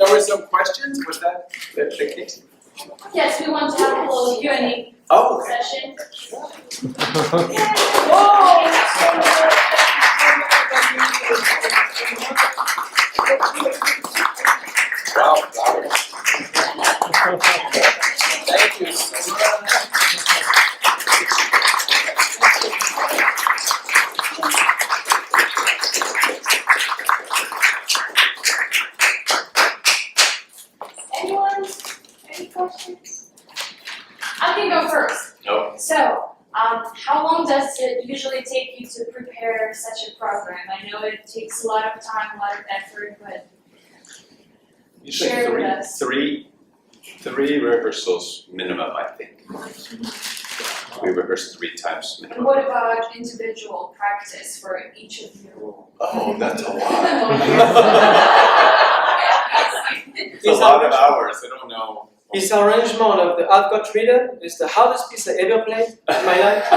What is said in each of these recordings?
there were some questions. Was that the case? Yes, we want to have a little Q&A session. Wow. Thank you so much. Anyone? Any questions? I can go first. No. So, how long does it usually take you to prepare such a program? I know it takes a lot of time, a lot of effort, but Usually share with us. three rehearsals minimum, I think. We rehearse 3 times And minimum. what about individual practice for each of you? Oh, that's a lot. It's a lot of hours. I don't know. This arrangement of the I've Got Rhythm is the hardest piece I ever played in my life.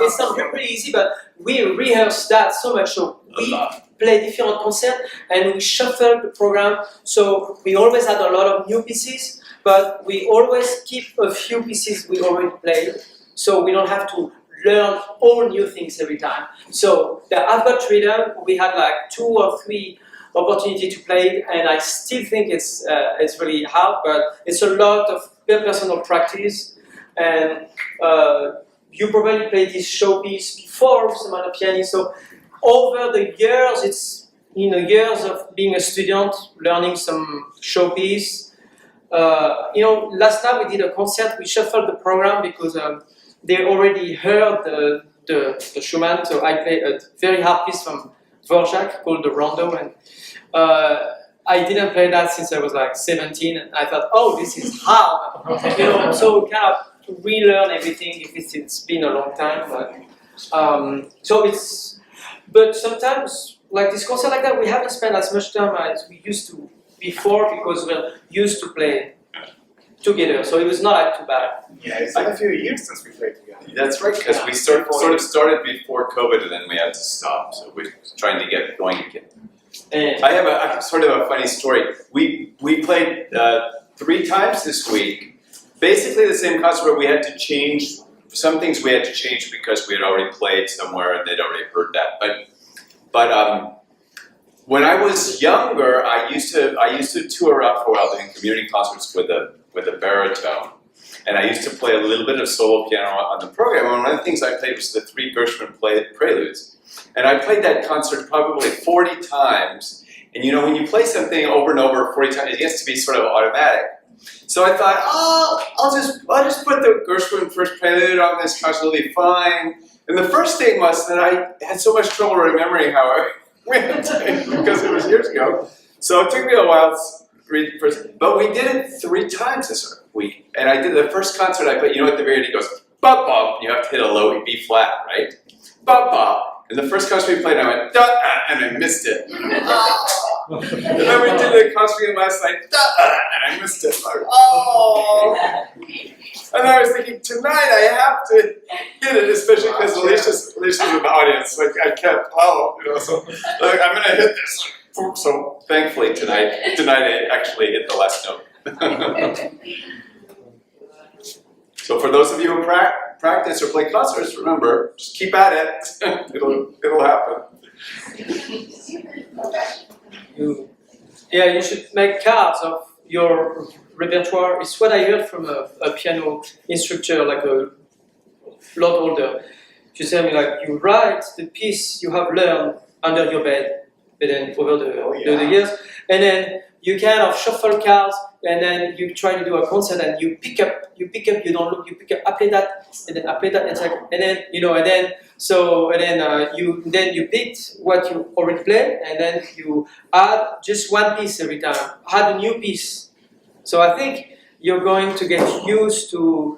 It sounds really easy, but we rehearse that so much. So we play different concerts and we shuffle the program. So we always had a lot of new pieces, but we always keep a few pieces we already played. So we don't have to learn all new things every time. So the I've Got Rhythm, we had like 2 or 3 opportunity to play it, and I still think it's really hard, but it's a lot of personal practice. And you probably played this showpiece before with some other pianist. So over the years, it's years of being a student, learning some showpiece. Last night we did a concert. We shuffled the program because they already heard the Schumann. So I played a very hard piece from Dvorak called the Rondo, and I didn't play that since I was like 17, and I thought, oh, this is hard, so kind of relearn everything if it's been a long time. But sometimes, like this concert like that, we haven't spent as much time as we used to before because we're used to play together, so it was not like too bad. Yeah, it's been a few years since we played together. That's right, because we sort of started before COVID and then we had to stop, so we're trying to get going again. I have a sort of a funny story. We played 3 times this week, basically the same concert where we had to change, some things we had to change because we had already played somewhere and they'd already heard that. But when I was younger, I used to tour around for a while doing community concerts with a baritone. And I used to play a little bit of solo piano on the program, and one of the things I played was the 3 Gershwin preludes. And I played that concert probably 40 times, and when you play something over and over 40 times, it gets to be sort of automatic. So I thought, I'll just put the Gershwin first prelude on this concert, it'll be fine. And the first thing was that I had so much trouble remembering how I read it, because it was years ago. So it took me a while to read the first, but we did it 3 times this week. And I did the first concert I played, at the very end he goes, bop bop, you have to hit a low B flat, right? Bop bop. And the first concert we played, I went, da, and I missed it. And then we did the concert last night, da, and I missed it. Oh! And I was thinking, tonight I have to hit it, especially because Alicia's in the audience. Like, I can't, so I'm going to hit this. So thankfully tonight I actually hit the last note. So for those of you who practice or play concerts, remember, just keep at it. It'll happen. You should make cards of your repertoire. It's what I heard from a piano instructor, like a lot older. She said me like, you write the piece you have learned under your bed, and then over the years, and then you kind of shuffle cards, and then you try to do a concert, and you pick up, you don't look, you pick up, I play that, and then I play that, and then you picked what you already played, and then you add just one piece every time, add a new piece. So I think you're going to get used to,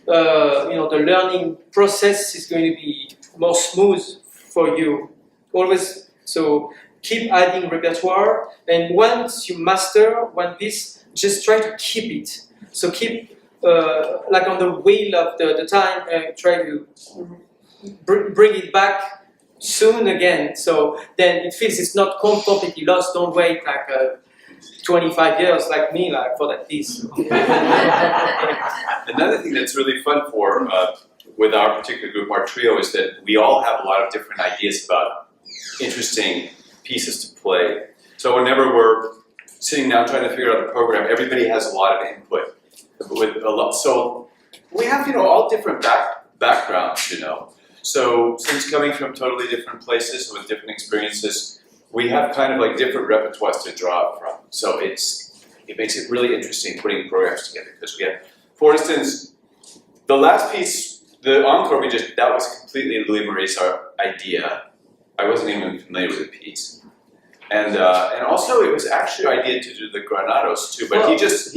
the learning process is going to be more smooth for you. Always, so keep adding repertoire, and once you master one piece, just try to keep it. So keep, like on the wheel of the time, try to bring it back soon again. So then it feels it's not completely lost. Don't wait like 25 years like me, like for that piece. Another thing that's really fun for with our particular group, our trio, is that we all have a lot of different ideas about interesting pieces to play. So whenever we're sitting down trying to figure out the program, everybody has a lot of input. With a lot, so we have all different backgrounds, So since coming from totally different places with different experiences, we have kind of like different repertoires to draw from. So it makes it really interesting putting programs together because we have, for instance, the last piece, the encore that was completely Louis Marie's idea. I wasn't even familiar with the piece. And also it was actually our idea to do the Granados too, but he just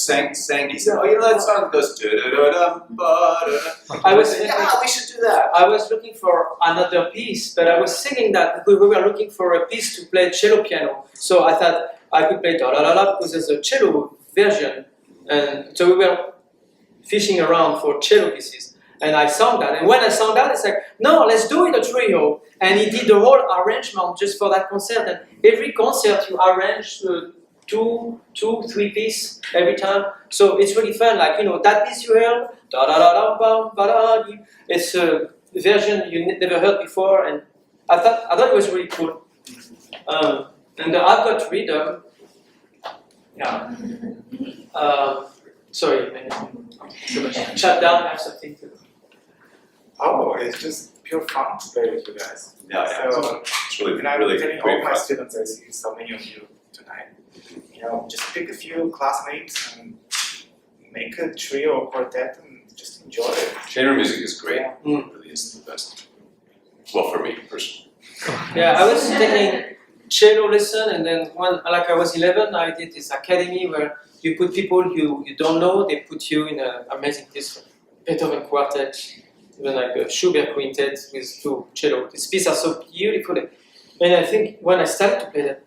sang. He said, that song goes I was thinking, we should do that. I was looking for another piece, but I was singing that we were looking for a piece to play cello piano. So I thought I could play da la la la because there's a cello version, and so we were fishing around for cello pieces. And I sang that, and when I sang that, it's like, no, let's do it a trio. And he did the whole arrangement just for that concert. And every concert you arrange two, three pieces every time. So it's really fun. Like that piece you heard, da da da da ba ba da. It's a version you never heard before, and I thought it was really cool. And I've got rhythm. Yeah. Sorry, shut down. I have something to. Oh, it's just pure fun to play with you guys. Yeah. So, It's really, and I'm really telling great all my fun. students, I see so many of you tonight. Just pick a few classmates and make a trio or quartet and just enjoy it. Chamber music is great. Yeah. It really is the best. Well, for me personally. Yeah, I was taking cello lesson, and then when I was 11, I did this academy where you put people you don't know. They put you in an amazing piece, Beethoven quartet, even like a Schubert quintet with two cello. These pieces are so beautiful, and I think when I started to play that,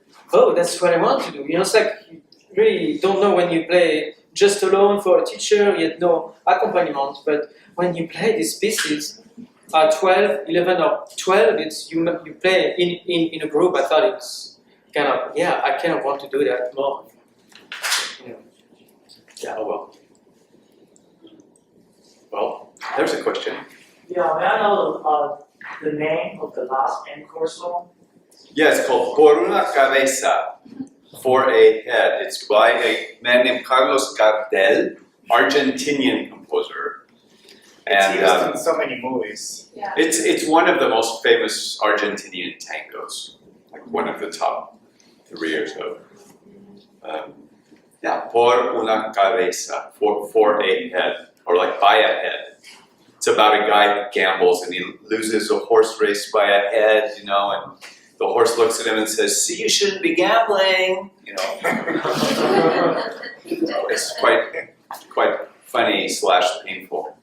that's what I want to do. It's like you really don't know when you play just alone for a teacher. You had no accompaniment, but when you play these pieces. 12, 11 or 12, you play in a group. I thought it's kind of, I kind of want to do that more. Yeah, well, there's a question. Yeah, may I know the name of the last encore song? Yeah, it's called Por una cabeza, for a head. It's by a man named Carlos Gardel, Argentinian composer. It's used And in so many movies. Yeah. it's one of the most famous Argentinian tangos, like one of the top 3 or so. Por una cabeza, for a head, or like by a head. It's about a guy who gambles and he loses a horse race by a head, and the horse looks at him and says, "See, you shouldn't be gambling," It's quite funny / painful.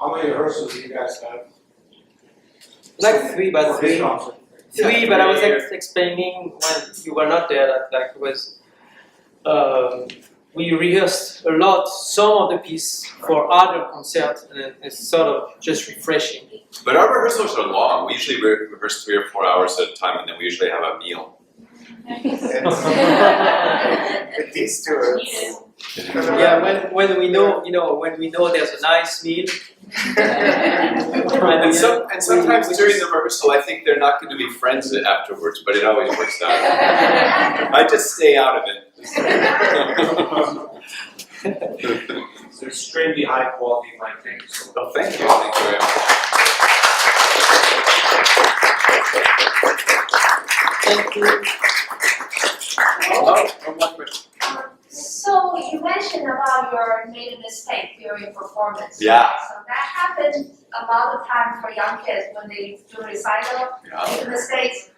How many rehearsals do you guys have? Like 3 by 3. concert? 3, but I was explaining when you were not there that it was. We rehearsed a lot, some of the piece for other concerts, and it's sort of just refreshing. But our rehearsals are long. We usually rehearse 3 or 4 hours at a time, and then we usually have a meal. With these two, it's Yeah, when we know, there's a nice meal. And sometimes during the rehearsal, I think they're not going to be friends afterwards, but it always works out. I just stay out of it. It's extremely high quality, I think. So. Well, thank you. Thank you very much. Thank you. One more question. So you mentioned about your made a mistake during your performance. Yeah. So that happens a lot of time for young kids when they do recital, make mistakes.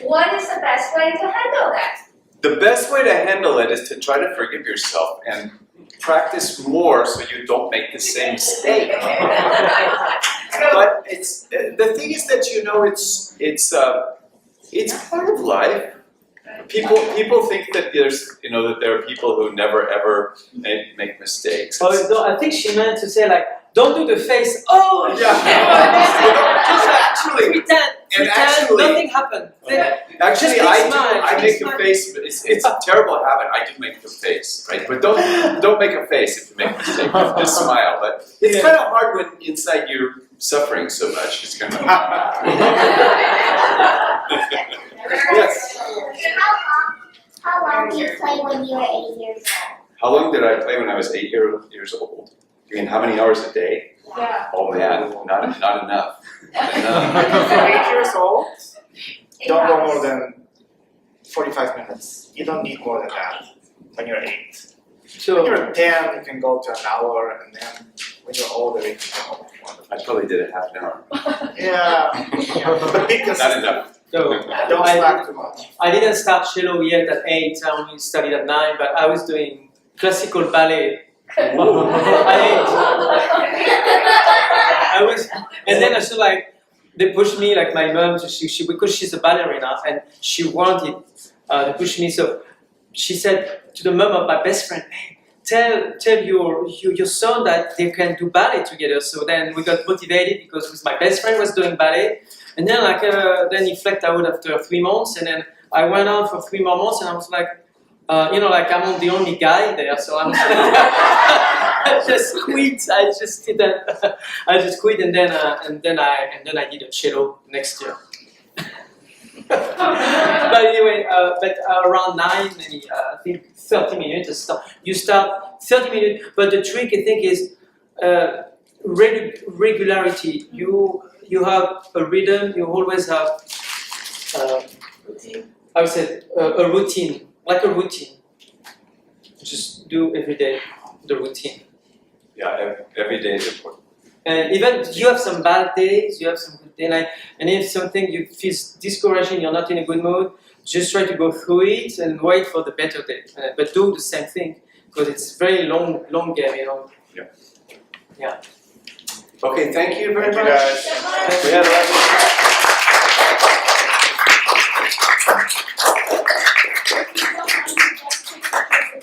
What is the best way to handle that? The best way to handle it is to try to forgive yourself and practice more so you don't make the same mistake. But the thing is that it's part of life. People think that there are people who never ever make mistakes. No, I think she meant to say don't do the face. Oh, Yeah. just Actually, pretend, nothing happened. Actually, Just I smile, make smile. a face. It's a terrible habit. I do make a face, right? But don't make a face if you make a mistake. Just smile. But it's kind of hard when inside you're suffering so much. It's kind of. Yes. How long do you play when you were 8 years old? How long did I play when I was 8 years old? You mean how many hours a day? Yeah. Oh man, not enough. Not enough. For 8 years old, don't go hours. more than 45 minutes. You don't need more than that when you're 8. When So you're 10, you can go to an hour, and then when you're older, you can go more than I probably did it half an hour. Yeah, but be Not consistent. enough. Don't slack too much. I didn't start cello yet at 8. I only studied at 9, but I was doing classical ballet. At 8. I was, and then I was like, they pushed me, like my mom, she because she's a ballerina, and she wanted to push me. So she said to the mom of my best friend, hey, tell your son that they can do ballet together. So then we got motivated because my best friend was doing ballet, and then then he flaked out after 3 months, and then I went on for 3 more months, and I was like, like I'm not the only guy there, so I'm I just quit. I just didn't. I just quit, and then I did a cello next year. But anyway, around 9, maybe, I think 30 minutes. You start 30 minutes, but the trick I think is regularity. You have a rhythm. You always have. I would say a routine. Like a routine. Just do every day the routine. Yeah, every day is important. And even you have some bad days, you have some good days, and if something you feel discouraging, you're not in a good mood, just try to go through it and wait for the better day. But do the same thing because it's very long game, Yeah. Yeah. Okay, thank you very Thank you, much. guys. We had a lot of